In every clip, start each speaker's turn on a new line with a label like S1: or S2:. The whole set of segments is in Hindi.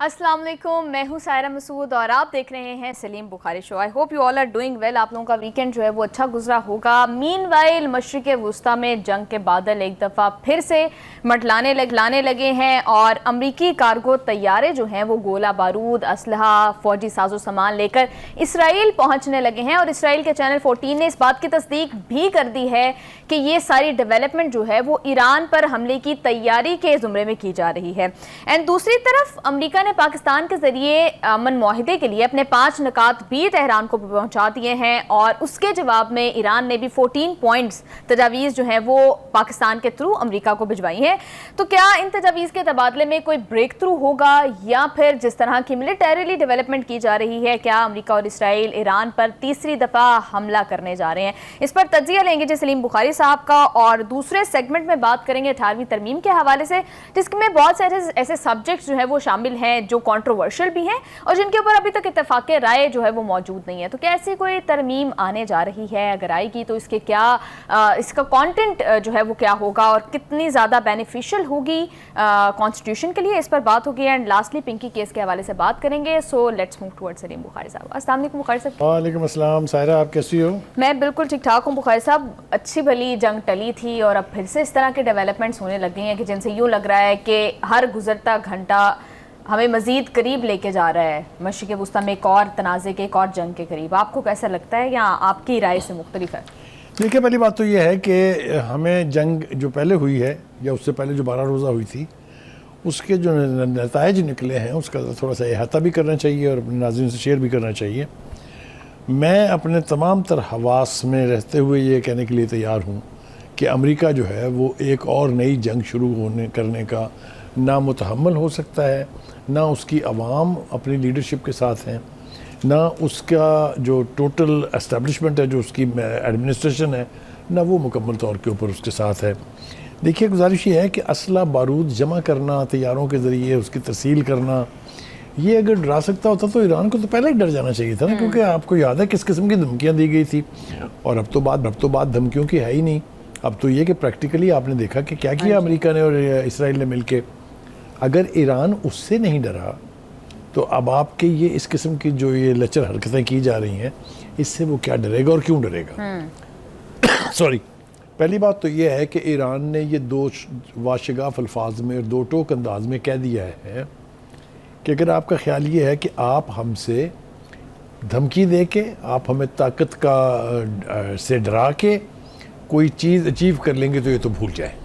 S1: अस्सलाम वालेकुम, मैं हूँ सायरा मसूद और आप देख रहे हैं Saleem Bukhari show. I hope you all are doing well. आप लोगों का वीकेंड जो है वो अच्छा गुजरा होगा। मीनवाइल मशरिक़ वुस्ता में जंग के बादल एक दफ़ा फिर से लाने लगे हैं और अमरीकी कार्गो तैयारे जो हैं वो गोला बारूद, असलहा, फौजी साजो सामान लेकर इसराइल पहुँचने लगे हैं। और इसराइल के चैनल 14 ने इस बात की तस्दीक भी कर दी है कि ये सारी डेवलपमेंट जो है वो ईरान पर हमले की तैयारी के ज़ुमरे में की जा रही है। एंड दूसरी तरफ अमरीका ने पाकिस्तान के जरिए अमन मुआहिदे के लिए अपने 5 निकात भी तेहरान को पहुंचा दिए हैं और उसके जवाब में ईरान ने भी 14 पॉइंट्स तजावीज़ जो हैं वो पाकिस्तान के थ्रू अमरीका को भिजवाई हैं। तो क्या इन तजावीज़ के तबादले में कोई ब्रेक थ्रू होगा या फिर जिस तरह की मिलिटरीली डेवलपमेंट की जा रही है, क्या अमरीका और इसराइल ईरान पर तीसरी दफ़ा हमला करने जा रहे हैं? इस पर तज्जिया लेंगे जी सलीम बुखारी साहब का। और दूसरे सेगमेंट में बात करेंगे 18वीं तरमीम के हवाले से, जिसमें बहुत सारे ऐसे सब्जेक्ट्स जो है वो शामिल हैं जो कंट्रोवर्शियल भी हैं और जिनके ऊपर अभी तक इत्तेफाक राय जो है वो मौजूद नहीं है। तो क्या ऐसी कोई तरमीम आने जा रही है? अगर आएगी तो इसके क्या इसका कंटेंट जो है वो क्या होगा और कितनी ज़्यादा बेनिफिशियल होगी कॉन्स्टिट्यूशन के लिए, इस पर बात होगी। एंड लास्टली पिंकी केस के हवाले से बात करेंगे। So let's move towards Salim Bukhari साहब। अस्सलाम वालेकुम बुखारी साहब।
S2: वालेकुम अस्सलाम। सायरा, आप कैसी हो?
S1: मैं बिल्कुल ठीक ठाक हूँ बुखारी साहब। अच्छी भली जंग टली थी और अब फिर से इस तरह के डेवलपमेंट्स होने लग गई हैं कि जिनसे यूँ लग रहा है कि हर गुजरता घंटा हमें मज़ीद करीब लेके जा रहा है मशरिक़ वुस्ता में एक और तनाज़े के, एक और जंग के करीब। आपको कैसा लगता है या आपकी राय से मुख्तलिफ है?
S2: देखिए, पहली बात तो ये है कि हमें जंग जो पहले हुई है या उससे पहले जो 12 रोज़ा हुई थी उसके जो नताइज निकले हैं उसका थोड़ा सा अहाता भी करना चाहिए और अपने नाज़रीन से शेयर भी करना चाहिए। मैं अपने तमाम तर हवास में रहते हुए ये कहने के लिए तैयार हूँ कि अमेरिका जो है वो एक और नई जंग शुरू करने का ना मुतहम्मल हो सकता है, ना उसकी आवाम अपनी लीडरशिप के साथ हैं, ना उसका जो टोटल एस्टेब्लिशमेंट है, जो उसकी एडमिनिस्ट्रेशन है, ना वो मुकम्मल तौर के ऊपर उसके साथ है। देखिए, गुजारिश ये है कि असला बारूद जमा करना, तैयारों के ज़रिए उसकी तसील करना, ये अगर डरा सकता होता तो ईरान को तो पहले ही डर जाना चाहिए था ना, क्योंकि आपको याद है किस किस्म की धमकियाँ दी गई थी। और अब तो बात धमकियों की है ही नहीं। अब तो ये कि प्रैक्टिकली आपने देखा कि क्या किया अमेरिका ने और इसराइल ने मिल के। अगर ईरान उससे नहीं डरा तो अब आपके ये इस किस्म की जो ये लचर हरकतें की जा रही हैं, इससे वो क्या डरेगा और क्यों डरेगा? सॉरी, पहली बात तो ये है कि ईरान ने ये 2 वाशगाफ अल्फाज में और 2 टोक अंदाज में कह दिया है कि अगर आपका ख्याल ये है कि आप हमसे धमकी दे के, आप हमें ताकत का से डरा के कोई चीज़ अचीव कर लेंगे तो ये तो भूल जाए।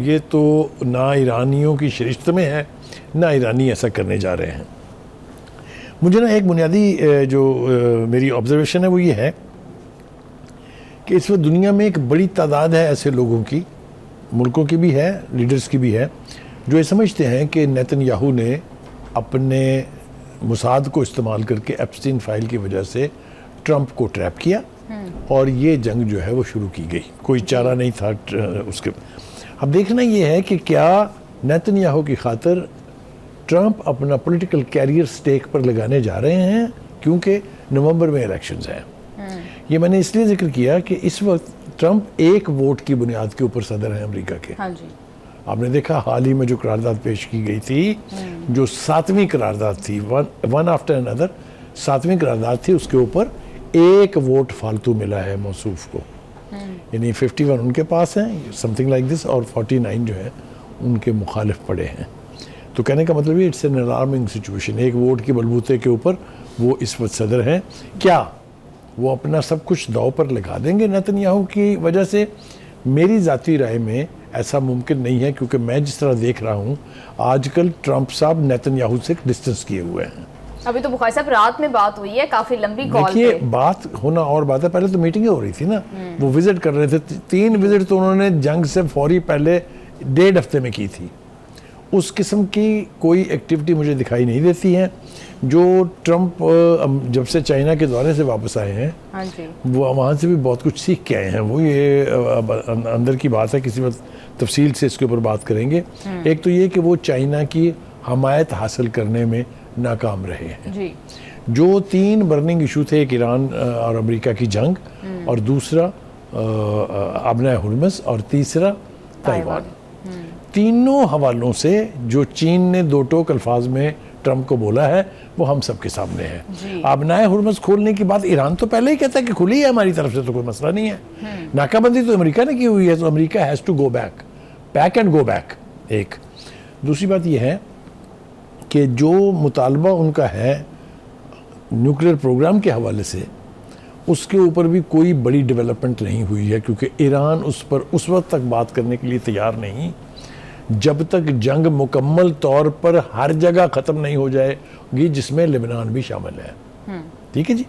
S2: ये तो ना ईरानियों की शरिश्त में है, ना ईरानी ऐसा करने जा रहे हैं। मुझे ना एक बुनियादी जो मेरी ऑब्जर्वेशन है वो ये है कि इस वक्त दुनिया में एक बड़ी तादाद है ऐसे लोगों की, मुल्कों की भी है, लीडर्स की भी है, जो ये समझते हैं कि नेतन्याहू ने अपने मुसाद को इस्तेमाल करके एप्स्टीन फाइल की वजह से ट्रंप को ट्रैप किया और ये जंग जो है वो शुरू की गई। कोई चारा नहीं था उसके। अब देखना ये है कि क्या नेतन्याहू की खातिर ट्रंप अपना पॉलिटिकल कैरियर स्टेक पर लगाने जा रहे हैं, क्योंकि नवंबर में इलेक्शंस हैं। ये मैंने इसलिए जिक्र किया कि इस वक्त ट्रंप एक वोट की बुनियाद के ऊपर सदर हैं अमेरिका के।
S1: हाँ जी।
S2: आपने देखा हाल ही में जो करारदाद पेश की गई थी, जो 7वीं करारदाद थी, वन आफ्टर अनदर 7वीं करारदाद थी, उसके ऊपर 1 वोट फालतू मिला है मौसूफ को। यानी 51 उनके पास हैं, समथिंग लाइक दिस, और 49 जो है उनके मुखालिफ पड़े हैं। तो कहने का मतलब ये it's an alarming situation. 1 vote के बलबूते के ऊपर वो इस वक्त सदर हैं। क्या वो अपना सब कुछ दांव पर लगा देंगे नेतन्याहू की वजह से? मेरी ज़ाती राय में ऐसा मुमकिन नहीं है, क्योंकि मैं जिस तरह देख रहा हूँ आजकल ट्रंप साहब नेतन्याहू से डिस्टेंस किए हुए हैं।
S1: अभी तो बुखारी साहब रात में बात हुई है, काफी लंबी कॉल पे।
S2: देखिए, बात होना और बात है, पहले तो मीटिंगें हो रही थी ना, वो विजिट कर रहे थे। 3 विजिट तो उन्होंने जंग से फौरी पहले 1.5 हफ्ते में की थी। उस किस्म की कोई एक्टिविटी मुझे दिखाई नहीं देती है। जो ट्रंप जब से चाइना के दौरे से वापस आए हैं,
S1: हाँ जी,
S2: वो वहाँ से भी बहुत कुछ सीख के आए हैं। वो ये अंदर की बात है, किसी वक्त तफसील से इसके ऊपर बात करेंगे। एक तो ये कि वो चाइना की हमायत हासिल करने में नाकाम रहे हैं
S1: जी।
S2: जो 3 बर्निंग इशू थे, एक ईरान और अमेरिका की जंग, और दूसरा अबनाए हुर्मुज़, और तीसरा ताइवान। तीनों हवालों से जो चीन ने 2 टोक अल्फाज में ट्रंप को बोला है वो हम सबके सामने है।
S1: जी।
S2: अब नए हुर्मुज़ खोलने की बात ईरान तो पहले ही कहता है कि खुली है हमारी तरफ से, तो कोई मसला नहीं है। नाकाबंदी तो अमेरिका ने की हुई है, तो America has to go back and go back. एक दूसरी बात यह है कि जो मुतालबा उनका है न्यूक्लियर प्रोग्राम के हवाले से, उसके ऊपर भी कोई बड़ी डेवलपमेंट नहीं हुई है, क्योंकि ईरान उस पर उस वक्त तक बात करने के लिए तैयार नहीं जब तक जंग मुकम्मल तौर पर हर जगह ख़त्म नहीं हो जाएगी, जिसमें लेबनान भी शामिल है। ठीक है जी।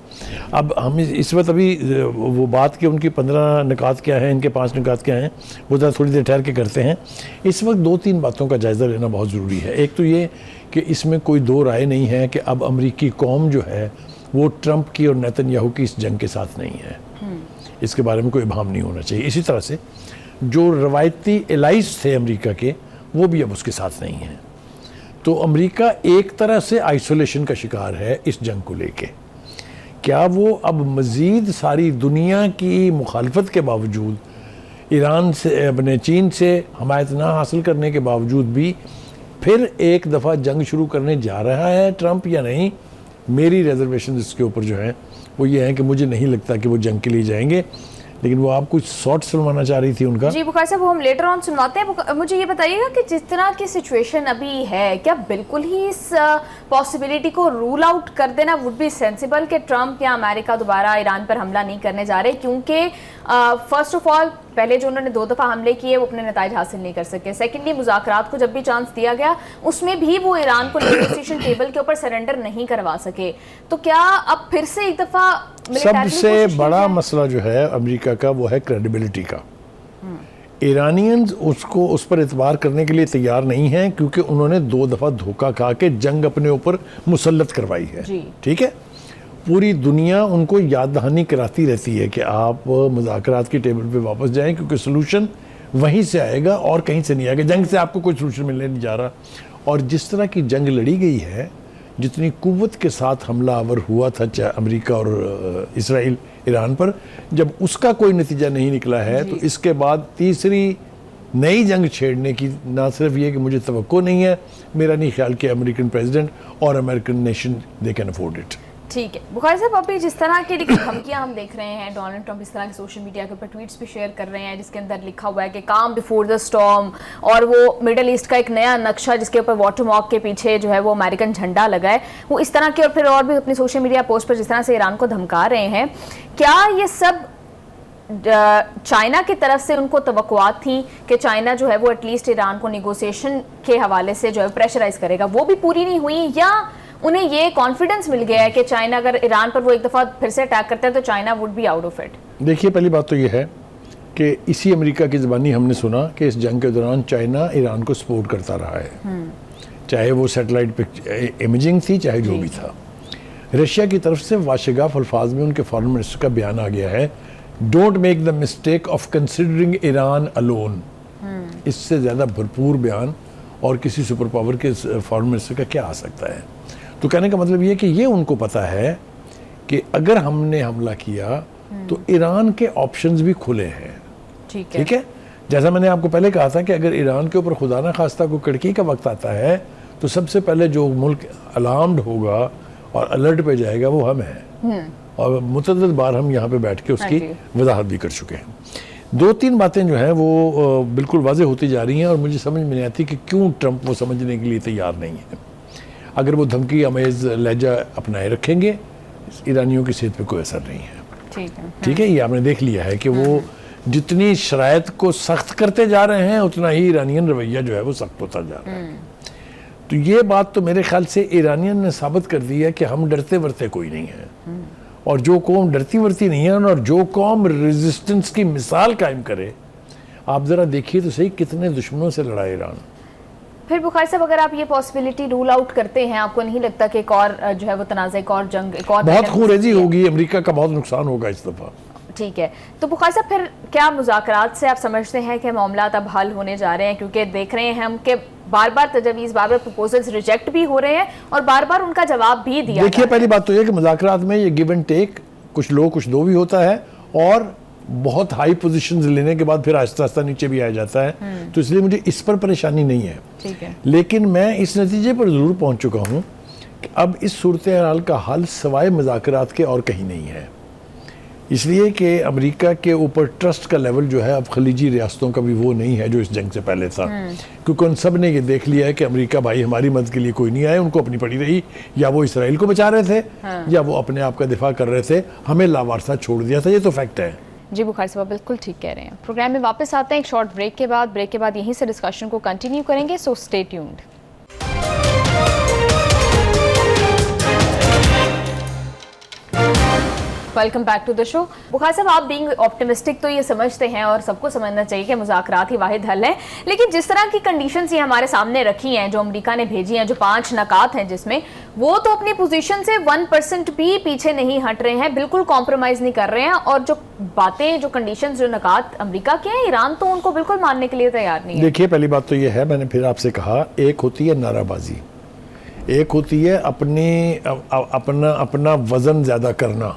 S2: अब हम इस वक्त अभी वो बात कि उनकी 15 निकात क्या हैं, इनके 5 निकात क्या हैं, वो ज़रा थोड़ी देर ठहर के करते हैं। इस वक्त 2-3 बातों का जायज़ा लेना बहुत ज़रूरी है। एक तो ये कि इसमें कोई दो राय नहीं है कि अब अमरीकी कौम जो है वो ट्रंप की और नेतन्याहू की इस जंग के साथ नहीं है। इसके बारे में कोई इबाम नहीं होना चाहिए। इसी तरह से जो रवायती एलाइज थे अमेरिका के, वो भी अब उसके साथ नहीं हैं। तो अमेरिका एक तरह से आइसोलेशन का शिकार है इस जंग को लेके। क्या वो अब मज़ीद सारी दुनिया की मुखालफत के बावजूद, ईरान से अपने चीन से हमायत ना हासिल करने के बावजूद भी फिर एक दफ़ा जंग शुरू करने जा रहा है ट्रंप या नहीं? मेरी रिजर्वेशन इसके ऊपर जो है वो ये है कि मुझे नहीं लगता कि वो जंग के लिए जाएंगे। लेकिन वो आप कुछ शॉर्ट सुनवाना चाह रही थी उनका।
S1: जी बुखारी साहब, वो हम लेटर ऑन सुनवाते हैं। मुझे ये बताइएगा कि जिस तरह की सिचुएशन अभी है, क्या बिल्कुल ही इस पॉसिबिलिटी को रूल आउट कर देना वुड बी सेंसिबल कि ट्रंप या अमेरिका दोबारा ईरान पर हमला नहीं करने जा रहे? क्योंकि फर्स्ट ऑफ ऑल पहले जो उन्होंने 2 दफ़ा हमले किए वो अपने नताइज हासिल नहीं कर सके। सेकेंडली, मुज़ाकरात को जब भी चांस दिया गया उसमें भी वो ईरान को नेगोशिएशन टेबल के ऊपर सरेंडर नहीं करवा सके। तो क्या अब फिर से एक दफ़ा
S2: सबसे बड़ा मसला जो है अमेरिका का वो है क्रेडिबिलिटी का। ईरानियंस उसको उस पर एतबार करने के लिए तैयार नहीं हैं, क्योंकि उन्होंने 2 दफ़ा धोखा खा के जंग अपने ऊपर मुसल्लत करवाई है। ठीक है, पूरी दुनिया उनको याद दहानी कराती रहती है कि आप मुज़ाकरात की टेबल पे वापस जाएं, क्योंकि सोल्यूशन वहीं से आएगा और कहीं से नहीं आएगा। जंग से आपको कोई सोल्यूशन मिलने नहीं जा रहा। और जिस तरह की जंग लड़ी गई है, जितनी कुव्वत के साथ हमला आवर हुआ था चाहे अमेरिका और इसराइल ईरान पर, जब उसका कोई नतीजा नहीं निकला है, तो इसके बाद तीसरी नई जंग छेड़ने की ना सिर्फ ये कि मुझे तवक्को नहीं है, मेरा नहीं ख्याल कि अमेरिकन प्रेसिडेंट और American nation they can afford it.
S1: ठीक है बुखारी साहब, अभी जिस तरह की धमकियां हम देख रहे हैं, डोनाल्ड ट्रंप इस तरह के सोशल मीडिया के ऊपर ट्वीट्स भी शेयर कर रहे हैं जिसके अंदर लिखा हुआ है कि काम बिफोर द स्टॉर्म, और वो मिडल ईस्ट का एक नया नक्शा जिसके ऊपर वाटरमार्क के पीछे जो है वो अमेरिकन झंडा लगा है, वो इस तरह के, और फिर और भी अपनी सोशल मीडिया पोस्ट पर जिस तरह से ईरान को धमका रहे हैं, क्या ये सब चाइना की तरफ से उनको तवक्कुआत थी कि चाइना जो है वो एटलीस्ट ईरान को निगोशिएशन के हवाले से जो है प्रेशराइज करेगा, वो भी पूरी नहीं हुई, या उन्हें ये कॉन्फिडेंस मिल गया है कि चाइना अगर ईरान पर वो एक दफ़ा फिर से अटैक करता है तो China would be out of it? देखिए,
S2: पहली बात तो ये है कि इसी अमेरिका की ज़बानी हमने सुना कि इस जंग के दौरान चाइना ईरान को सपोर्ट करता रहा है, चाहे वो सैटेलाइट इमेजिंग थी, चाहे जो भी था। रशिया की तरफ से वाशगाफ अल्फाज में उनके फॉरेन मिनिस्टर का बयान आ गया है, don't make the mistake of considering Iran alone. इससे ज़्यादा भरपूर बयान और किसी सुपर पावर के फॉरेन मिनिस्टर का क्या आ सकता है? तो कहने का मतलब ये कि ये उनको पता है कि अगर हमने हमला किया तो ईरान के ऑप्शंस भी खुले हैं। ठीक है, जैसा मैंने आपको पहले कहा था कि अगर ईरान के ऊपर खुदा ना खास्ता को कड़की का वक्त आता है, तो सबसे पहले जो मुल्क अलार्म्ड होगा और अलर्ट पे जाएगा वो हम हैं। और मुतअद्दिद बार हम यहाँ पे बैठ के उसकी वजाहत भी कर चुके हैं। 2-3 बातें जो हैं वो बिल्कुल वाज़ेह होती जा रही हैं और मुझे समझ में नहीं आती कि क्यों ट्रंप वो समझने के लिए तैयार नहीं है। अगर वो धमकी अमेज़ लहजा अपनाए रखेंगे, ईरानियों की सेहत पे कोई असर नहीं है। ठीक है, ये आपने देख लिया है कि वो जितनी शराइत को सख्त करते जा रहे हैं, उतना ही ईरानियन रवैया जो है वो सख्त होता जा रहा है। तो ये बात तो मेरे ख्याल से ईरानियन ने साबित कर दी है कि हम डरते वरते कोई नहीं है, और जो कौम डरती वरती नहीं है और जो कौम रेजिस्टेंस की मिसाल कायम करे, आप ज़रा देखिए तो सही कितने दुश्मनों से लड़ा ईरान।
S1: फिर बुखारी साहब, अगर आप ये पॉसिबिलिटी रूल आउट करते हैं, आपको नहीं लगता कि एक और जो है वो तनाज़ा, एक और जंग, एक और
S2: बहुत खूरेजी होगी, अमेरिका का बहुत नुकसान होगा इस दफ़ा?
S1: ठीक है, तो बुखारी साहब फिर क्या मुज़ाकरात से आप समझते हैं कि मामला अब हल होने जा रहे हैं? क्योंकि देख रहे हैं हम कि बार बार तजवीज़, बार बार प्रपोजल्स रिजेक्ट भी हो रहे हैं और बार बार उनका जवाब भी दिया।
S2: देखिए, पहली बात तो यह कि मुज़ाकरात में ये गिव एंड टेक, कुछ लो कुछ दो भी होता है, और बहुत हाई पोजीशंस लेने के बाद फिर आहिस्ता आहिस्ता नीचे भी आ जाता है। तो इसलिए मुझे इस पर परेशानी नहीं है।
S1: ठीक है,
S2: लेकिन मैं इस नतीजे पर ज़रूर पहुंच चुका हूं अब इस सूरत हाल का हल सवाए मुज़ाकरात के और कहीं नहीं है, इसलिए कि अमेरिका के ऊपर ट्रस्ट का लेवल जो है अब खलीजी रियासतों का भी वो नहीं है जो इस जंग से पहले था, क्योंकि उन सब ने ये देख लिया है कि अमेरिका भाई हमारी मदद के लिए कोई नहीं आए, उनको अपनी पड़ी रही, या वो इसराइल को बचा रहे थे या वो अपने आप का दिफा कर रहे थे, हमें लावारसा छोड़ दिया था, ये तो फैक्ट है।
S1: जी बुखारी साहब बिल्कुल ठीक कह रहे हैं। प्रोग्राम में वापस आते हैं एक शॉर्ट ब्रेक के बाद यहीं से डिस्कशन को कंटिन्यू करेंगे, so stay tuned. Welcome back to the show. Bukhari साहब, आप बीइंग ऑप्टिमिस्टिक तो ये समझते हैं और सबको समझना चाहिए कि मुज़ाकरात ही वाहिद हल है, लेकिन जिस तरह की कंडीशंस ये हमारे सामने रखी हैं, जो अमेरिका ने भेजी हैं, जो 5 नकात हैं जिसमें वो तो अपनी पोजीशन से 1% भी पीछे नहीं हट रहे हैं, बिल्कुल कॉम्प्रोमाइज़ नहीं कर रहे हैं, और जो बातें, जो कंडीशंस, जो नकात अमेरिका के हैं, ईरान तो उनको बिल्कुल मानने के लिए तैयार नहीं है।
S2: देखिए, पहली बात तो ये है, मैंने फिर आपसे कहा, एक होती है नाराबाजी, एक होती है अपना वजन ज्यादा करना।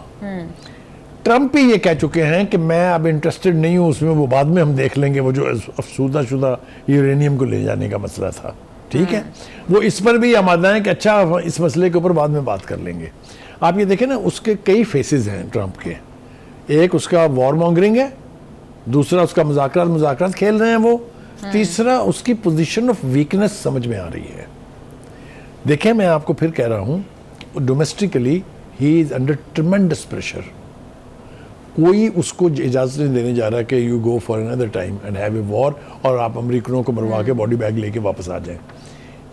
S2: ट्रंप ही ये कह चुके हैं कि मैं अब इंटरेस्टेड नहीं हूं उसमें, वो बाद में हम देख लेंगे, वो जो अफसूदा शुदा यूरेनियम को ले जाने का मसला था, ठीक है, वो इस पर भी आमादा है कि अच्छा इस मसले के ऊपर बाद में बात कर लेंगे। आप ये देखें ना, उसके कई फेसेस हैं ट्रंप के, एक उसका वॉर मॉन्गरिंग है, दूसरा उसका मुज़ाकरात खेल रहे हैं वो, तीसरा उसकी पोजीशन ऑफ वीकनेस समझ में आ रही है। देखिए, मैं आपको फिर कह रहा हूं, domestically he is under tremendous pressure, कोई उसको इजाज़त नहीं देने जा रहा कि you go for another time and have a war और आप अमेरिकनों को मरवा के बॉडी बैग लेके वापस आ जाएं।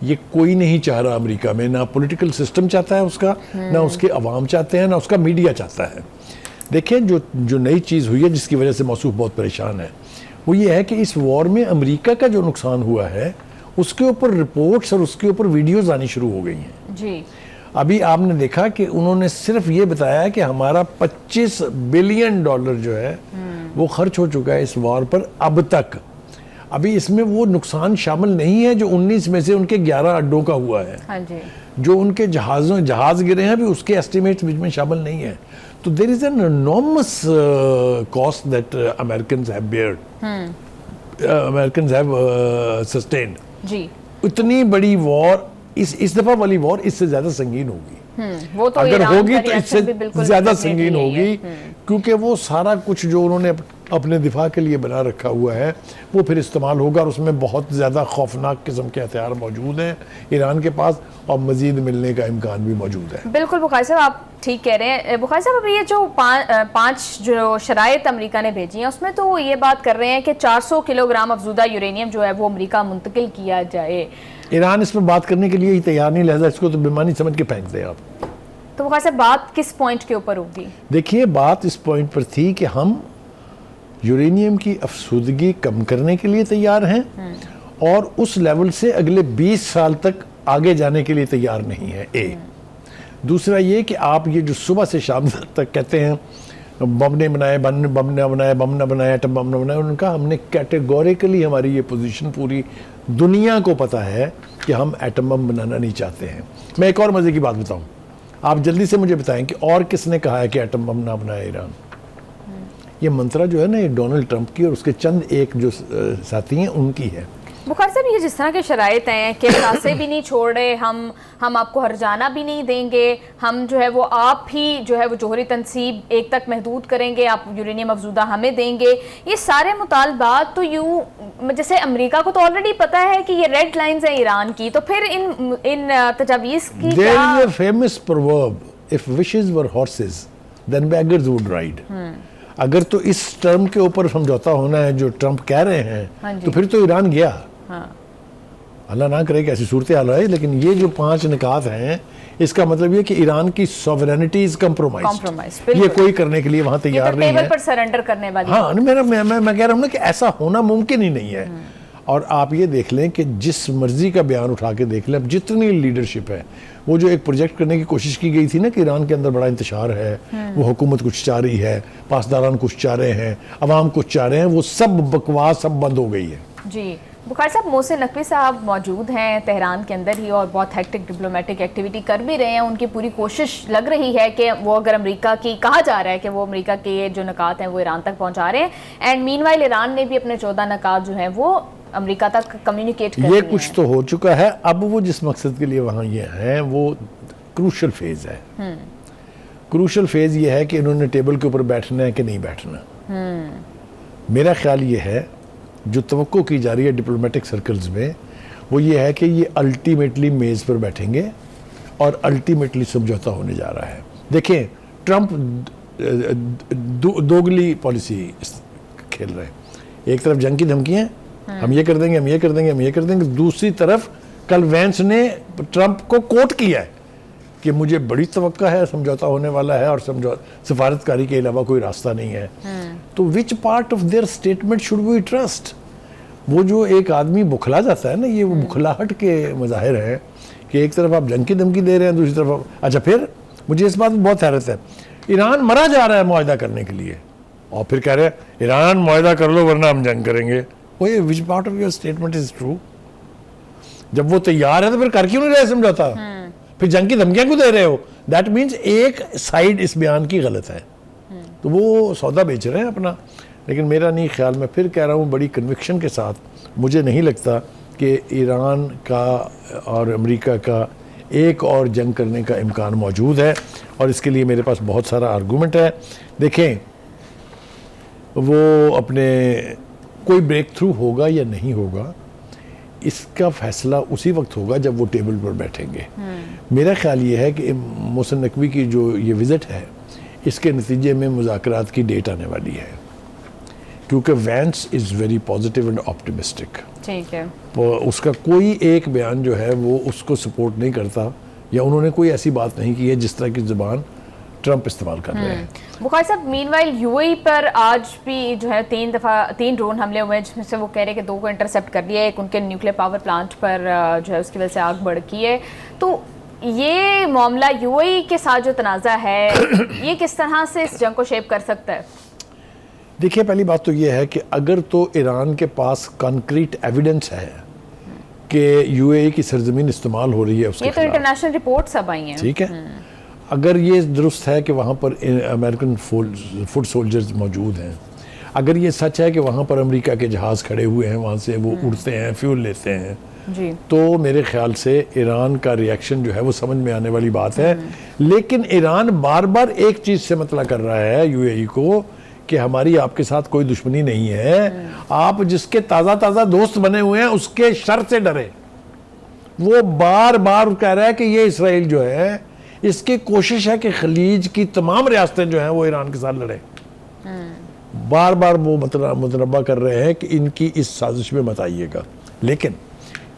S2: ये कोई नहीं चाह रहा अमेरिका में, ना पॉलिटिकल सिस्टम चाहता है उसका, ना उसके अवाम चाहते हैं, ना उसका मीडिया चाहता है। देखिए, जो नई चीज़ हुई है जिसकी वजह से मौसूफ बहुत परेशान है, वो ये है कि इस वॉर में अमेरिका का जो नुकसान हुआ है उसके ऊपर रिपोर्ट्स और उसके ऊपर वीडियोज़ आनी शुरू हो गई हैं
S1: जी।
S2: अभी आपने देखा कि उन्होंने सिर्फ ये बताया कि हमारा $25 बिलियन जो है वो खर्च हो चुका है इस वॉर पर अब तक। अभी इसमें वो नुकसान शामिल नहीं है जो 19 में से उनके 11 अड्डों का हुआ है।
S1: हाँ जी।
S2: जो उनके जहाज गिरे हैं अभी उसके एस्टिमेट्स बीच में शामिल नहीं है। तो there is an enormous cost that Americans have beared, Americans have sustained.
S1: जी।
S2: इतनी बड़ी वॉर, इस दफा वाली वॉर इससे ज्यादा संगीन होगी।
S1: वो तो
S2: अगर होगी तो
S1: इससे
S2: ज्यादा संगीन होगी, क्योंकि वो सारा कुछ जो उन्होंने अपने दिफा के लिए बना रखा हुआ है वो फिर इस्तेमाल होगा, और उसमें बहुत ज़्यादा खौफनाक किस्म के हथियार मौजूद हैं ईरान के पास, और मजीद मिलने का इम्कान भी मौजूद है।
S1: बिल्कुल बुखारी साहब, आप ठीक कह रहे हैं। बुखारी साहब, अभी ये जो पाँच जो शराइत अमेरिका ने भेजी हैं उसमें तो ये बात कर रहे हैं कि 400 किलोग्राम अफजूदा यूरेनियम जो है वो अमेरिका मुंतकिल किया जाए।
S2: ईरान इस पर बात करने के लिए ही तैयार नहीं, लिहाजा इसको तो बेमानी समझ के फेंक दे आप।
S1: तो बुखारी साहब, बात किस पॉइंट के ऊपर होगी?
S2: देखिए, बात इस पॉइंट पर थी कि हम यूरेनियम की अफसूदगी कम करने के लिए तैयार हैं और उस लेवल से अगले 20 साल तक आगे जाने के लिए तैयार नहीं है। दूसरा ये कि आप ये जो सुबह से शाम तक कहते हैं बम ने बनाए, बम न बनाए, एटम बम न बनाए, उनका हमने कैटेगोरिकली, हमारी ये पोजीशन पूरी दुनिया को पता है कि हम एटम बम बनाना नहीं चाहते हैं। मैं एक और मज़े की बात बताऊं, आप जल्दी से मुझे बताएं कि और किसने कहा है कि एटम बम ना बनाए ईरान? ये मंत्रा जो है ना, ये डोनाल्ड ट्रंप की और उसके चंद एक जो साथी हैं उनकी है।
S1: बुखारी साहब, ये जिस तरह के शराइत हैं कि रास्ते भी नहीं छोड़ रहे, हम आपको हरजाना भी नहीं देंगे, हम जो है वो आप ही जो है वो जोहरी तनसीब एक तक महदूद करेंगे, आप यूरेनियम अफजूदा हमें देंगे, ये सारे मुतालबात तो यूँ जैसे अमेरिका को तो ऑलरेडी पता है कि ये रेड लाइंस हैं ईरान की, तो फिर इन तजावीज़ की क्या?
S2: There is a famous proverb, if wishes were horses, then beggars would ride. अगर तो इस टर्म के ऊपर समझौता होना है जो ट्रंप कह रहे हैं, तो फिर तो ईरान गया। अल्लाह ना करे कि ऐसी सूरत हाल है, लेकिन ये जो 5 निकात हैं इसका मतलब ये कि ईरान की सॉवरेनिटी इज कॉम्प्रोमाइज्ड, ये कोई करने के लिए वहां तैयार नहीं है,
S1: टेबल पर सरेंडर करने वाली।
S2: हाँ, मैं कह रहा हूँ ना कि ऐसा होना मुमकिन ही नहीं है। और आप ये देख लें कि जिस मर्जी का बयान उठा के देख लें, अब जितनी लीडरशिप है, वो जो एक प्रोजेक्ट करने की कोशिश की गई थी ना कि ईरान के अंदर बड़ा इंतशार है, वो हुकूमत कुछ चाह रही है, पासदारान कुछ चाह रहे हैं, अवाम कुछ चाह रहे हैं, वो सब बकवास सब बंद हो गई है।
S1: जी। बुखारी साहब, मोहसिन नकवी साहब मौजूद हैं तेहरान के अंदर ही और बहुत हेक्टिक डिप्लोमेटिक एक्टिविटी कर भी रहे हैं। उनकी पूरी कोशिश लग रही है कि वो अगर अमेरिका की, कहा जा रहा है कि वो अमेरिका के जो नकात हैं वो ईरान तक पहुंचा रहे हैं, एंड मीनवाइल ईरान ने भी अपने 14 नकात जो हैं वो अमेरिका तक कम्युनिकेट कर
S2: ये कुछ तो हो चुका है। अब वो जिस मकसद के लिए वहाँ ये हैं वो क्रूशल फेज है। क्रूशल फेज ये है कि इन्होंने टेबल के ऊपर बैठना है कि नहीं बैठना। मेरा ख्याल ये है, जो तवक्को की जा रही है डिप्लोमेटिक सर्कल्स में, वो ये है कि ये अल्टीमेटली मेज़ पर बैठेंगे और अल्टीमेटली समझौता होने जा रहा है। देखें, ट्रंप दोगली पॉलिसी खेल रहे हैं। एक तरफ जंग की धमकियां, हम ये कर देंगे, हम ये कर देंगे, हम ये कर देंगे। दूसरी तरफ कल वैंस ने ट्रंप को कोट किया है कि मुझे बड़ी तवक्का है, समझौता होने वाला है और सफारतकारी के अलावा कोई रास्ता नहीं है। तो which part of their statement should we trust? वो जो एक आदमी बुखला जाता है ना, ये वो बुखलाहट के मज़ाहिर हैं कि एक तरफ आप जंग की धमकी दे रहे हैं, दूसरी तरफ अच्छा, फिर मुझे इस बात में बहुत हैरत है, ईरान मरा जा रहा है मुआहदा करने के लिए और फिर कह रहे हैं ईरान मुआहदा कर लो वरना हम जंग करेंगे। वो ये विच part of your statement is true? जब वो तैयार है तो फिर कर क्यों नहीं रहे समझौता? फिर जंग की धमकियां क्यों दे रहे हो? दैट मीन्स एक साइड इस बयान की गलत है, तो वो सौदा बेच रहे हैं अपना। लेकिन मेरा नहीं ख्याल, मैं फिर कह रहा हूँ बड़ी कन्विक्शन के साथ, मुझे नहीं लगता कि ईरान का और अमेरिका का एक और जंग करने का इम्कान मौजूद है, और इसके लिए मेरे पास बहुत सारा आर्गूमेंट है। देखें, वो अपने कोई ब्रेक थ्रू होगा या नहीं होगा, इसका फैसला उसी वक्त होगा जब वो टेबल पर बैठेंगे। मेरा ख्याल ये है कि मोहसिन नकवी की जो ये विज़िट है, इसके नतीजे में मुज़ाकरात की डेट आने वाली है, क्योंकि Vance is very positive and optimistic.
S1: ठीक है,
S2: तो उसका कोई एक बयान जो है वो उसको सपोर्ट नहीं करता, या उन्होंने कोई ऐसी बात नहीं की है जिस तरह की ज़बान ट्रंप इस्तेमाल कर रहे हैं।
S1: बुखारी साहब, मीनवाइल यूएई पर आज भी जो है 3 ड्रोन हमले हुए हैं, जिसमें से वो कह रहे हैं कि 2 को इंटरसेप्ट कर लिया है, एक उनके न्यूक्लियर पावर प्लांट पर जो है उसकी वजह से आग भड़की है। तो ये मामला यूएई के साथ जो तनाज़ा है, ये किस तरह से इस जंग को शेप कर सकता है?
S2: देखिए, पहली बात तो ये है कि अगर तो ईरान के पास कॉन्क्रीट एविडेंस है कि यूएई की सरजमीन इस्तेमाल हो रही है, उसके
S1: ये तो इंटरनेशनल रिपोर्ट सब आई हैं।
S2: ठीक है, अगर ये दुरुस्त है कि वहाँ पर अमेरिकन फुट सोल्जर्स मौजूद हैं, अगर ये सच है कि वहाँ पर अमेरिका के जहाज़ खड़े हुए हैं, वहाँ से वो उड़ते हैं, फ्यूल लेते हैं
S1: जी,
S2: तो मेरे ख्याल से ईरान का रिएक्शन जो है वो समझ में आने वाली बात है। लेकिन ईरान बार बार एक चीज़ से मतला कर रहा है यूएई को कि हमारी आपके साथ कोई दुश्मनी नहीं है, आप जिसके ताज़ा दोस्त बने हुए हैं उसके शर से डरे। वो बार बार कह रहा है कि ये इसराइल जो है, इसकी कोशिश है कि खलीज की तमाम रियासतें जो हैं वो ईरान के साथ लड़े। बार बार वो मुतनब्बा कर रहे हैं कि इनकी इस साजिश में मत आइएगा। लेकिन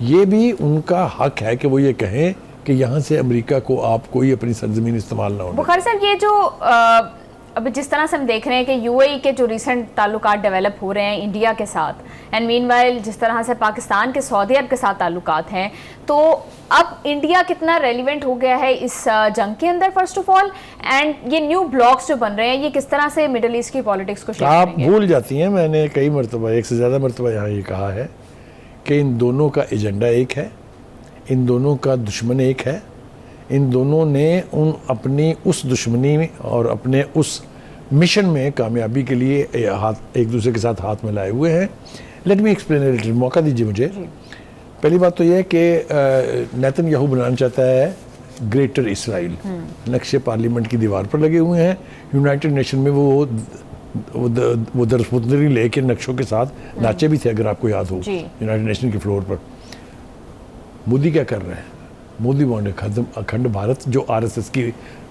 S2: ये भी उनका हक है कि वो ये कहें कि यहाँ से अमेरिका को आप कोई अपनी सरजमीन इस्तेमाल ना हो।
S1: बुखारी साहब, ये जो अभी जिस तरह से हम देख रहे हैं कि यूएई के जो रिसेंट ताल्लुकात डेवलप हो रहे हैं इंडिया के साथ, एंड मीनवाइल जिस तरह से पाकिस्तान के सऊदी अरब के साथ ताल्लुकात हैं, तो अब इंडिया कितना रेलिवेंट हो गया है इस जंग के अंदर फर्स्ट ऑफ ऑल, एंड ये न्यू ब्लॉक्स जो बन रहे हैं, ये किस तरह से मिडिल ईस्ट की पॉलिटिक्स को शेप
S2: आप
S1: करेंगे?
S2: भूल जाती हैं, मैंने कई मरतबा, एक से ज़्यादा मरतबा यहाँ ये कहा है कि इन दोनों का एजेंडा एक है, इन दोनों का दुश्मन एक है, इन दोनों ने अपनी उस दुश्मनी में और अपने उस मिशन में कामयाबी के लिए हाथ एक दूसरे के साथ हाथ मिलाए हुए हैं। लेट मी एक्सप्लेन, मौका दीजिए मुझे। पहली बात तो यह है कि नेतन्याहू बनाना चाहता है ग्रेटर इसराइल, नक्शे पार्लियामेंट की दीवार पर लगे हुए हैं। यूनाइटेड नेशन में वो दरफुदरी लेके नक्शों के साथ नाचे भी थे, अगर आपको याद हो, यूनाइटेड नेशन के फ्लोर पर। मोदी क्या कर रहे हैं? मोदी वांट अखंड भारत, जो आरएसएस की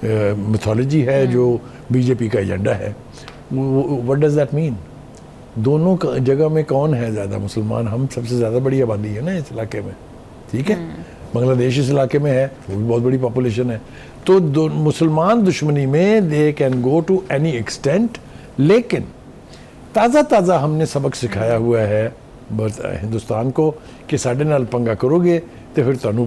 S2: मिथोलॉजी है, जो बीजेपी का एजेंडा है। What does that mean? दोनों जगह में कौन है ज़्यादा मुसलमान? हम सबसे ज़्यादा बड़ी आबादी है ना इस इलाके में, ठीक है। बांग्लादेश इस इलाके में है, वो भी बहुत बड़ी पॉपुलेशन है। तो मुसलमान दुश्मनी में they can go to any extent. लेकिन ताज़ा हमने सबक सिखाया हुआ है हिंदुस्तान को कि साढ़े नाल पंगा करोगे तो फिर तुहानू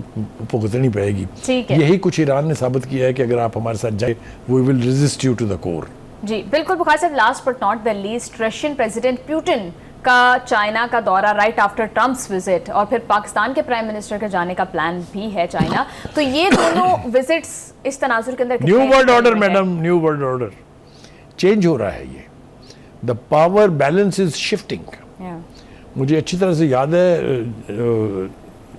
S2: भुगतनी पड़ेगी। यही कुछ ईरान ने साबित किया है कि अगर आप हमारे साथ जाए, we will resist you to the core.
S1: जी बिल्कुल बुखारी साहब, last but not the least, Russian president Putin का चाइना का दौरा राइट आफ्टर ट्रंप्स विजिट, और फिर पाकिस्तान के प्राइम मिनिस्टर के जाने का प्लान भी है चाइना। तो ये दोनों विजिट्स इस तनाजुर के अंदर
S2: new world order madam, new world order change हो रहा है। ये the power balance is shifting. मुझे अच्छी तरह से याद है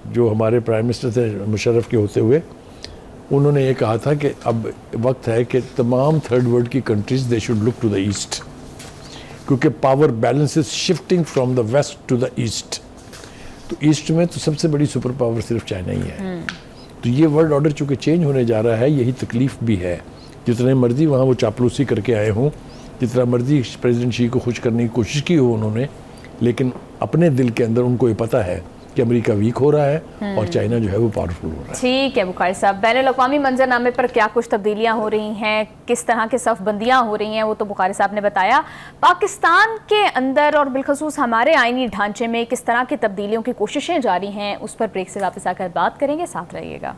S2: जो हमारे प्राइम मिनिस्टर थे मुशर्रफ के होते हुए, उन्होंने ये कहा था कि अब वक्त है कि तमाम थर्ड वर्ल्ड की countries they should look to the east, क्योंकि power balance is shifting from the west to the east. तो ईस्ट में तो सबसे बड़ी सुपर पावर सिर्फ चाइना ही है। तो ये वर्ल्ड ऑर्डर चूँकि चेंज होने जा रहा है, यही तकलीफ भी है। जितने मर्जी वहाँ वो चापलूसी करके आए हों, जितना मर्जी प्रेसिडेंट शी को खुश करने की कोशिश की हो उन्होंने, लेकिन अपने दिल के अंदर उनको ये पता है कि अमेरिका वीक हो रहा है और चाइना जो है वो पावरफुल हो रहा है।
S1: ठीक है बुखारी साहब, बैनुल-अक़वामी मंजरनामे पर क्या कुछ तब्दीलियां हो रही हैं, किस तरह के सफ़बंदियां हो रही हैं, वो तो बुखारी साहब ने बताया। पाकिस्तान के अंदर और बिलखसूस हमारे आइनी ढांचे में किस तरह की तब्दीलियों की कोशिशें जारी हैं, उस पर ब्रेक से वापस आकर बात करेंगे। साथ रहिएगा।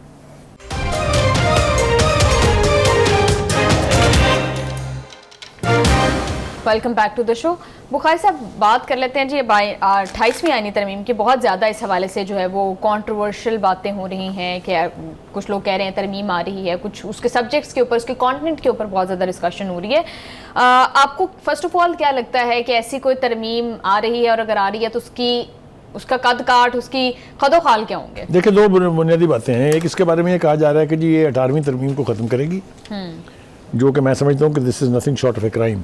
S1: Welcome back to the show. Bukhari साहब, बात कर लेते हैं जी 28वीं आईनी तरमीम की। बहुत ज़्यादा इस हवाले से जो है वो कंट्रोवर्शियल बातें हो रही हैं कि कुछ लोग कह रहे हैं तरमीम आ रही है, कुछ उसके सब्जेक्ट्स के ऊपर, उसके कंटेंट के ऊपर बहुत ज़्यादा डिस्कशन हो रही है। आपको फर्स्ट ऑफ ऑल क्या लगता है कि ऐसी कोई तरमीम आ रही है, और अगर आ रही है तो उसका कद काट, उसकी खदो खाल क्या होंगे?
S2: देखिए, दो बुनियादी बातें हैं। एक, इसके बारे में ये कहा जा रहा है कि जी ये 18वीं तरमीम को ख़त्म करेगी, जो कि मैं समझता हूँ कि this is nothing short of a crime.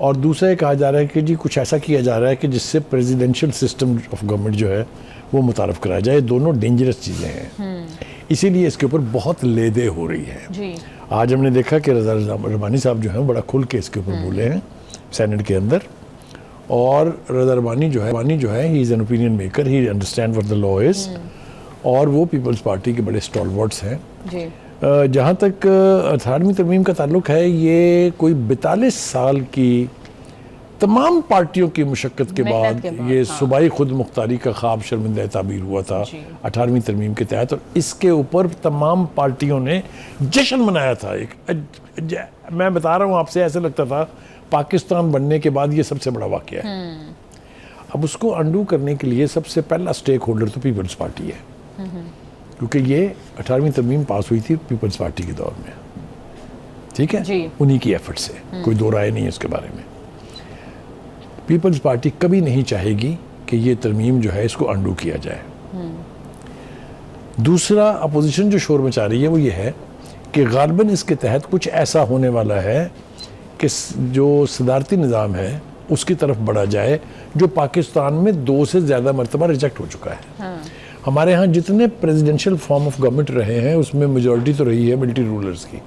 S2: और दूसरा ये कहा जा रहा है कि जी कुछ ऐसा किया जा रहा है कि जिससे प्रेसिडेंशियल सिस्टम ऑफ गवर्नमेंट जो है वो मुतारफ़ कराया जाए। दोनों डेंजरस चीज़ें हैं, इसीलिए इसके ऊपर बहुत लेदे हो रही है जी। आज हमने देखा कि रज़ा रबानी साहब जो हैं बड़ा खुल के इसके ऊपर बोले हैं सेनेट के अंदर। और रज़ा रबानी जो है he is an opinion maker, he understand what the law is, और वो पीपल्स पार्टी के बड़े स्टॉलवर्ड्स हैं जी। जहाँ तक 18वीं तरमीम का ताल्लुक है, ये कोई 42 साल की तमाम पार्टियों की मुशक्क़त के बाद ये सूबाई खुद मुख्तारी का ख्वाब शर्मिंदा ताबीर हुआ था 18वीं तरमीम के तहत, और इसके ऊपर तमाम पार्टियों ने जश्न मनाया था। मैं बता रहा हूँ आपसे, ऐसे लगता था पाकिस्तान बनने के बाद ये सबसे बड़ा वाक़या है। अब उसको अंडू करने के लिए सबसे पहला स्टेक होल्डर तो पीपल्स पार्टी है, क्योंकि ये 18वीं तरमीम पास हुई थी पीपल्स पार्टी के दौर में, ठीक है, उन्हीं की एफर्ट से, कोई दो राय नहीं है उसके बारे में। पीपल्स पार्टी कभी नहीं चाहेगी कि ये तरमीम जो है इसको अंडू किया जाए। दूसरा, अपोजिशन जो शोर मचा रही है वो ये है कि गालिबन इसके तहत कुछ ऐसा होने वाला है कि जो सदारती निज़ाम है उसकी तरफ बढ़ा जाए, जो पाकिस्तान में 2 से ज़्यादा मरतबा रिजेक्ट हो चुका है। हमारे यहाँ जितने प्रेसिडेंशियल फॉर्म ऑफ गवर्नमेंट रहे हैं उसमें मेजॉरिटी तो रही है मिलिट्री रूलर्स की,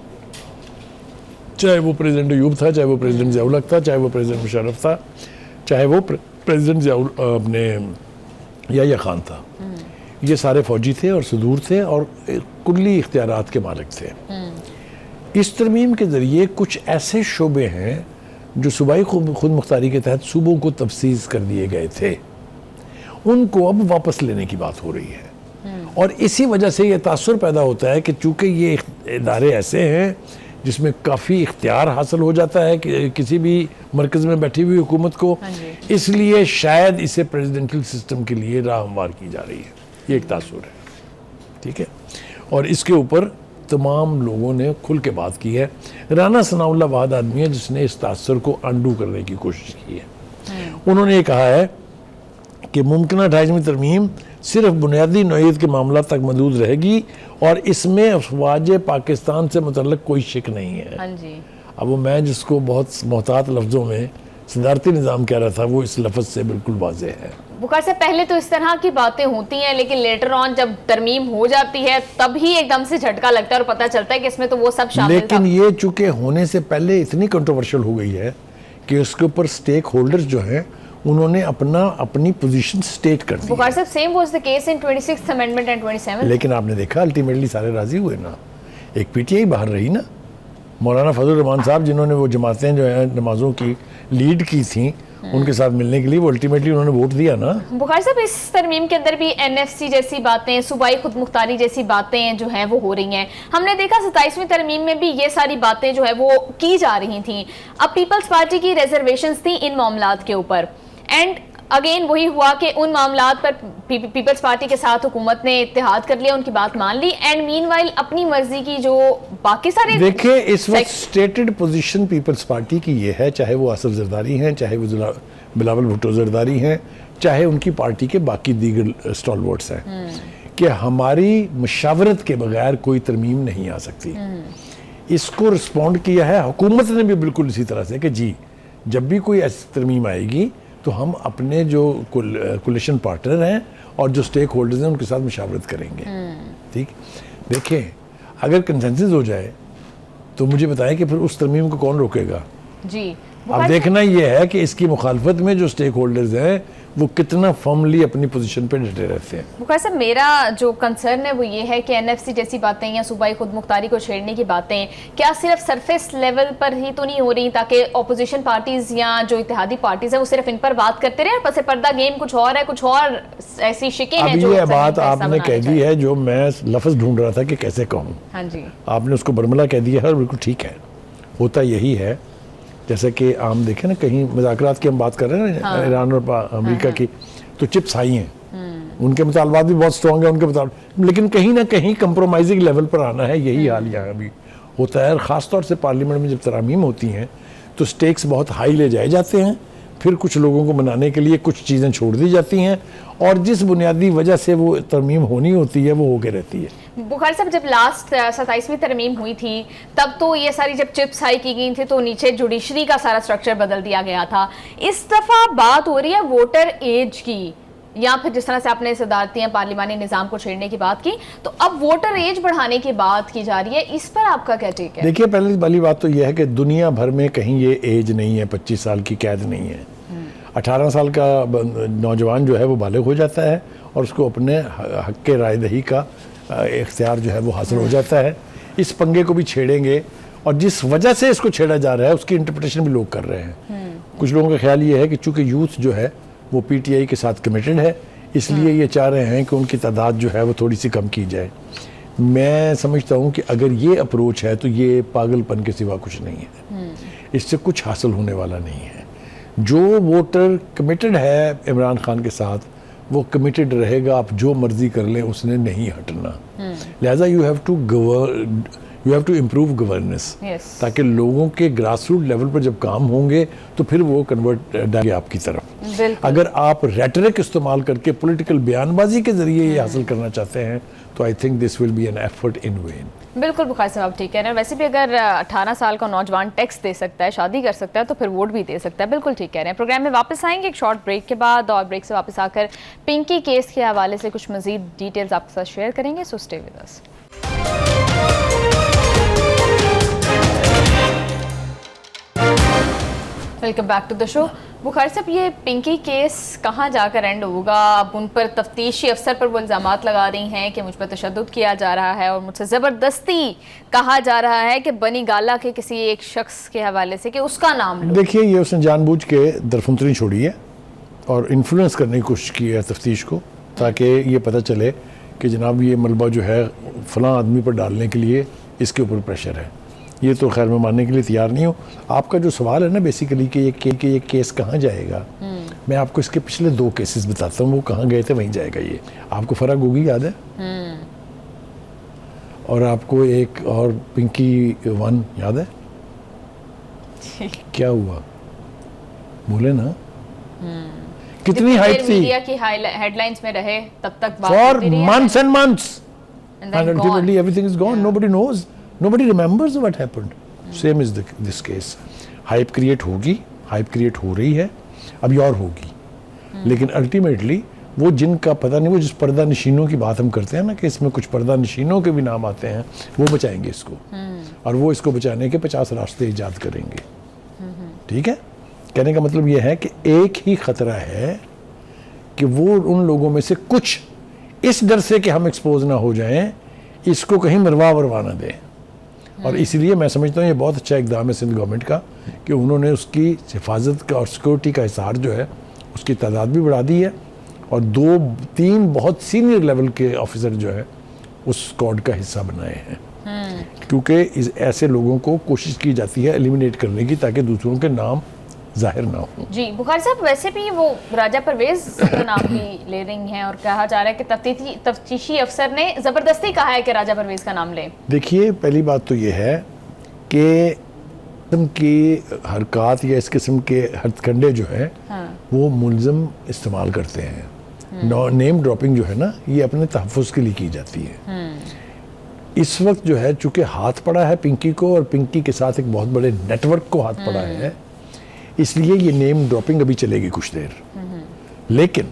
S2: चाहे वो प्रेसिडेंट अयूब था, चाहे वो प्रेसिडेंट ज़ियाउल हक था, चाहे वो प्रेसिडेंट मुशर्रफ था, चाहे वो प्रेसिडेंट अपने याह्या खान था। ये सारे फौजी थे और सुदूर थे और कुल्ली इख्तियारात के मालिक थे। इस तरमीम के ज़रिए कुछ ऐसे शोबे हैं जो सूबाई खुद मुख्तारी के तहत सूबों को तफसीज़ कर दिए गए थे, उनको अब वापस लेने की बात हो रही है। और इसी वजह से ये तासुर पैदा होता है कि चूँकि ये इदारे ऐसे हैं जिसमें काफ़ी इख्तियार हासिल हो जाता है कि किसी भी मरकज़ में बैठी हुई हुकूमत को, इसलिए शायद इसे प्रेसिडेंशियल सिस्टम के लिए राह हमवार की जा रही है। ये एक तासुर है, ठीक है। और इसके ऊपर तमाम लोगों ने खुल के बात की है। राना सनाउल्लाह वाहिद आदमी है जिसने इस तासुर को अंडू करने की कोशिश की है। उन्होंने ये कहा है कि मुमकिन 28वीं तरमीम सिर्फ बुनियादी नौइयत के मामला तक महदूद रहेगी और इसमें अफवाज पाकिस्तान से मुतल्लक कोई शिक नहीं है। हाँ जी। अब वो मैं जिसको बहुत मोहतात लफ्ज़ों में सदारती निज़ाम कह रहा था, वो इस लफ्ज़ से बिल्कुल वाज़ेह है।
S1: बुखार से पहले तो इस तरह की बातें होती हैं, लेकिन लेटर ऑन जब तरमीम हो जाती है तब ही एकदम से झटका लगता है और पता चलता है कि इसमें तो वो सब शामिल था।
S2: लेकिन ये चूँकि होने से पहले इतनी कंट्रोवर्शियल हो गई है कि उसके ऊपर स्टेक होल्डर्स जो हैं उन्होंने अपनी पोजीशन स्टेट कर दी।
S1: बुखार साहब, same was the case in 26th amendment and 27।
S2: लेकिन आपने देखा अल्टीमेटली सारे राजी हुए ना, एक पीटीआई बाहर रही ना, मौलाना फजल रहमान साहब जिन्होंने वो जमातें जो है नमाजों की लीड की थी उनके साथ मिलने के लिए, वो अल्टीमेटली उन्होंने वोट दिया ना।
S1: बुखार साहब, इस तरमीम के अंदर भी एनएफसी जैसी बातें, सूबाई खुद मुख्तारी जैसी बातें जो हैं वो हो रही हैं। हमने देखा 27वीं तरमीम में भी ये सारी बातें जो है वो की जा रही थी। अब पीपल्स पार्टी की रिजर्वेशंस थी इन मामलात के ऊपर, एंड अगेन वही हुआ कि उन मामलात पर पीपल्स पार्टी के साथ हुकूमत ने इत्तेहाद कर लिया, उनकी बात मान ली, एंड मीनवाइल अपनी मर्जी की जो बाकी सारे
S2: देखिए इस वक्त स्टेटेड पोजीशन पीपल्स पार्टी की ये है, चाहे वो आसिफ जरदारी हैं, चाहे वो बिलावल भुट्टो जरदारी हैं, चाहे उनकी पार्टी के बाकी दीगर स्टॉलवर्ड्स हैं, कि हमारी मशावरत के बगैर कोई तरमीम नहीं आ सकती। इसको रिस्पॉन्ड किया है हुकूमत ने भी बिल्कुल इसी तरह से कि जी जब भी कोई ऐसी तरमीम आएगी तो हम अपने जो कोलिशन पार्टनर हैं और जो स्टेक होल्डर्स हैं उनके साथ मशावरत करेंगे। ठीक, देखें अगर कंसेंसस हो जाए तो मुझे बताएं कि फिर उस तरमीम को कौन रोकेगा।
S1: जी,
S2: अब देखना यह है कि इसकी मुखालफत में जो स्टेक होल्डर्स हैं वो कितना फर्मली अपनी पोजीशन पे डटे रहते हैं।
S1: बुखारी साहब, मेरा जो कंसर्न है वो ये है कि एनएफसी जैसी बातें या सूबाई खुद मुख्तारी को छेड़ने की बातें क्या सिर्फ सरफेस लेवल पर ही तो नहीं हो रही, ताकि ऑपोजिशन पार्टीज या जो इत्तेहादी पार्टीज है वो सिर्फ इन पर बात करते रहे, पस पर्दा गेम कुछ और है, कुछ और ऐसी शिकें हैं जो
S2: ये बात आपने कह दी है जो मैं लफ्ज़ ढूंढ रहा था कि कैसे कहूँ।
S1: हाँ जी,
S2: आपने उसको बरमला कह दिया है और बिल्कुल ठीक है। होता यही है जैसे कि आम देखें ना, कहीं मुज़ाकरात की हम बात कर रहे हैं ना, हाँ। ईरान और अमेरिका की, तो चिप्स आई हैं, उनके मुतालबात भी बहुत स्ट्रॉन्ग है उनके मुताबिक, लेकिन कहीं ना कहीं कंप्रोमाइजिंग लेवल पर आना है, यही हाल यहाँ भी होता है। और ख़ास तौर से पार्लियामेंट में जब तरामीम होती हैं तो स्टेक्स बहुत हाई ले जाए जाते हैं, फिर कुछ लोगों को मनाने के लिए कुछ चीज़ें छोड़ दी जाती हैं और जिस बुनियादी वजह से वो तरमीम होनी होती है वो होके रहती है।
S1: बुखारी साहब, जब लास्ट 27वीं तरमीम हुई थी तब तो ये सारी जब चिप्स हाई की गई थी तो नीचे जुडिशरी का सारा स्ट्रक्चर बदल दिया गया था। इस दफ़ा बात हो रही है वोटर एज की, या फिर जिस तरह से आपने सदारती पार्लिमानी निज़ाम को छेड़ने की बात की, तो अब वोटर एज बढ़ाने की बात की जा रही है। इस पर आपका क्या टेक है?
S2: देखिए, पहली वाली बात तो यह है कि दुनिया भर में कहीं ये एज नहीं है, 25 साल की कैद नहीं है। 18 साल का नौजवान जो है वो बालिग हो जाता है और उसको अपने हक के रायदही का इख्तियार जो है वो हासिल हो जाता है। इस पंगे को भी छेड़ेंगे और जिस वजह से इसको छेड़ा जा रहा है उसकी इंटरप्रिटेशन भी लोग कर रहे हैं। कुछ लोगों का ख्याल ये है कि चूंकि यूथ जो है वो पीटीआई के साथ कमिटेड है, इसलिए ये चाह रहे हैं कि उनकी तादाद जो है वो थोड़ी सी कम की जाए। मैं समझता हूँ कि अगर ये अप्रोच है तो ये पागलपन के सिवा कुछ नहीं है, इससे कुछ हासिल होने वाला नहीं है। जो वोटर कमिटेड है इमरान खान के साथ वो कमिटेड रहेगा, आप जो मर्जी कर लें उसने नहीं हटना। लिहाजा you have to improve governance, ताकि लोगों के ग्रास रूट लेवल पर जब काम होंगे तो फिर वो कन्वर्ट डालेंगे आपकी तरफ। अगर आप रेटरिक इस्तेमाल करके पॉलिटिकल बयानबाजी के जरिए ये हासिल करना चाहते हैं तो I think this will be an effort in when.
S1: बिल्कुल बुखारी साहब, ठीक है ना। वैसे भी अगर 18 साल का नौजवान टैक्स दे सकता है, शादी कर सकता है, तो फिर वोट भी दे सकता है। बिल्कुल ठीक कह रहे हैं। प्रोग्राम में वापस आएंगे एक शॉर्ट ब्रेक के बाद, और ब्रेक से वापस आकर पिंकी केस के हवाले से कुछ मजीद डिटेल्स आपके साथ शेयर करेंगे। So stay with us. Welcome back to the show. Bukhari साहब, ये पिंकी केस कहाँ जाकर एंड होगा? अब उन पर तफ्तीशी अफसर पर वो इल्ज़ामात लगा रही हैं कि मुझ पर तशद्दुद किया जा रहा है और मुझसे ज़बरदस्ती कहा जा रहा है कि बनी गाला के किसी एक शख्स के हवाले से कि उसका नाम लो।
S2: देखिए, ये उसने जानबूझ के दरफुंतरी छोड़ी है और इन्फ्लुएंस करने की कोशिश की है तफ्तीश को, ताकि ये पता चले कि जनाब ये मलबा जो है फ़लाँ आदमी पर डालने के लिए इसके ऊपर प्रेशर है। ये तो खैर मैं मानने के लिए तैयार नहीं हूँ। आपका जो सवाल है ना बेसिकली कि ये केस कहाँ जाएगा, मैं आपको इसके पिछले 2 केसेस बताता हूँ, वो कहाँ गए थे वहीं जाएगा ये। आपको फराह गोगी याद है? और आपको एक और पिंकी 1 याद है? क्या हुआ बोले ना? कितनी हाइट थी?
S1: मीडिया की हेडलाइंस में रहे तब तक बात
S2: for months and months and ultimately everything is gone. Nobody knows. Nobody remembers what happened. Same is this case. Hype create होगी, हाइप क्रिएट हो रही है, अभी और होगी। लेकिन अल्टीमेटली वो जिनका पता नहीं, वो जिस पर्दा नशीनों की बात हम करते हैं ना कि इसमें कुछ पर्दा नशीनों के भी नाम आते हैं, वो बचाएंगे इसको। और वो इसको बचाने के 50 रास्ते ईजाद करेंगे। ठीक है, कहने का मतलब ये है कि एक ही खतरा है कि वो उन लोगों में से कुछ इस डर से कि हम एक्सपोज ना हो जाएं, इसको कहीं मरवा ना दें। और इसलिए मैं समझता हूँ ये बहुत अच्छा इकदाम है सिंध गवर्नमेंट का कि उन्होंने उसकी हिफाजत का और सिक्योरिटी का हिसार जो है उसकी तादाद भी बढ़ा दी है, और 2-3 बहुत सीनियर लेवल के ऑफिसर जो है उस स्क्वाड का हिस्सा बनाए हैं। क्योंकि ऐसे लोगों को कोशिश की जाती है एलिमिनेट करने की, ताकि दूसरों के नाम जाहिर ना हो।
S1: जी बुखारी साहब, वैसे भी वो राजा परवेज का नाम भी ले रही हैं और कहा जा रहा है कि तफ्तीशी अफसर ने ज़बरदस्ती कहा है कि राजा परवेज का नाम लें।
S2: देखिए, पहली बात तो ये है कि किस्म की हरकत या इस किस्म के हथकंडे जो है वो मुलज़म इस्तेमाल करते हैं। नेम ड्रॉपिंग जो है ना, ये अपने तहफ़्फ़ुज़ के लिए की जाती है। इस वक्त जो है, चूंकि हाथ पड़ा है पिंकी को, और पिंकी के साथ एक बहुत बड़े नेटवर्क को हाथ पड़ा है, इसलिए ये नेम ड्रॉपिंग अभी चलेगी कुछ देर। लेकिन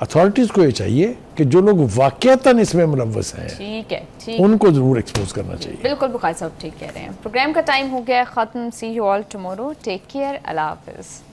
S2: अथॉरिटीज़ को ये चाहिए कि जो लोग वाकयातन इसमें मुलव्वस हैं,
S1: ठीक है, ठीक,
S2: उनको ज़रूर एक्सपोज करना चाहिए।
S1: बिल्कुल बुखारी साहब ठीक कह रहे हैं। प्रोग्राम का टाइम हो गया ख़त्म। See you all tomorrow, take care, अल्लाह हाफिज़।